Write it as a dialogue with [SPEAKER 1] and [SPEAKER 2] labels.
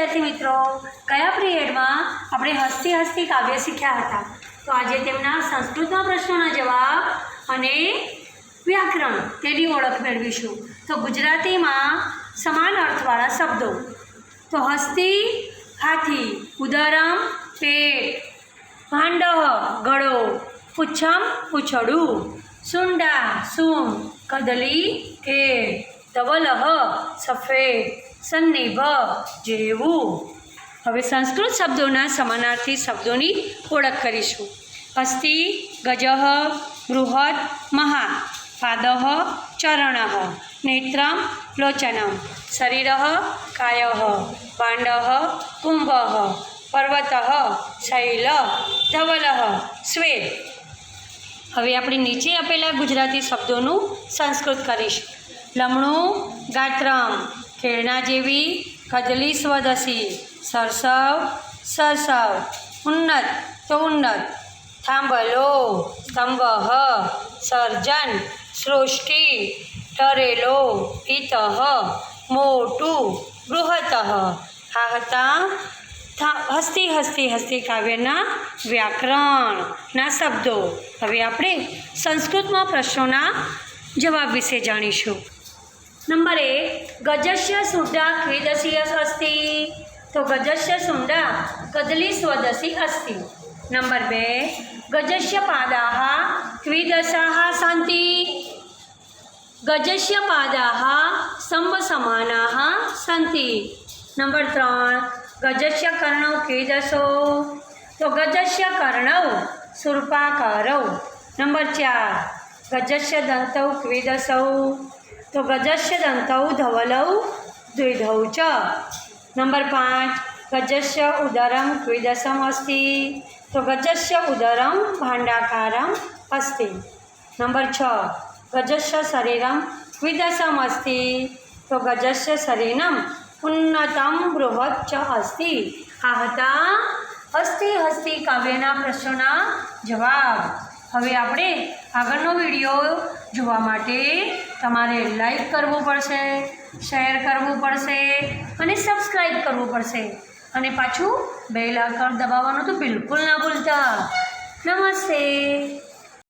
[SPEAKER 1] विद्यार्थी मित्रों, कया पीरियड में आपणे हस्ती हस्ती काव्य शीख्या हता। तो आज तेमना संस्कृत में प्रश्नों जवाब अने व्याकरण तेनी ओळख मेळवीशुं। तो गुजराती में समान अर्थवाळा शब्दों। तो हस्ती हाथी, उदरम पेट, भांडः गळो, पुच्छम पूछड़ू, सुंडा सूंड, कदली केळ, धवलः सफेद, सन्निभ जेवू। हवे संस्कृत शब्दों समानार्थी शब्दों की ओळख करीशुं। हस्ती गजः बृहत् महा, पादः चरणः, नेत्रं लोचनं, शरीरः कायः, भाण्डः कुंभः, पर्वतः शैल, धवलः श्वेत। हवे आपणे नीचे आपेला गुजराती शब्दों संस्कृत करीशुं। लमणु गात्रम, खेळना जेवी, कदली स्वदसी, सरसव सरसव, उन्नत तो उन्नत, थांबलो स्तंभ, सर्जन सृष्टि, ठरेलो इतः, मोटू बृहतः। आ हता हस्ती हस्ती हस्ती काव्यना व्याकरणना शब्दों। हवे आपणे संस्कृत में प्रश्नों जवाब विषे जाणीशुं। नंबर 1, गजस्य सुंडा क्वेदसी अस्ति। तो गजस्य सुंडा कदली स्वदसी अस्ति। नंबर 2, गजस्य पादाः क्वीदशाः सन्ति। गजस्य पादाः स्तम्भसमानाः सन्ति। नंबर 3, गजस्य कर्णौ क्वीदशौ। तो गजस्य कर्णौ शूर्पाकारौ। नंबर 4, गजस्य दन्तौ क्वीदशौ। तो गजस्य दन्तौ धवलौ द्विधौ च। नंबर 5, गजस्य उदरं क्वीदशम् अस्ति। तो गजस्य उदरं भाण्डाकारम् अस्ति। नंबर 6, गजस्य शरीरं क्वीदशम् अस्ति। तो गजस्य शरीरम् उन्नतं बृहत् च अस्ति। आ हता हस्ती हस्ती काव्यना प्रश्नोना जवाब। हवे आपणे आगळनो विडियो जोवा माटे तमारे लाइक करवू पड़शे, शेर करवू पड़शे अने सब्सक्राइब करवू पड़शे अने पाछुं बेल आइकन दबाववानुं तो बिल्कुल ना भूलता। नमस्ते।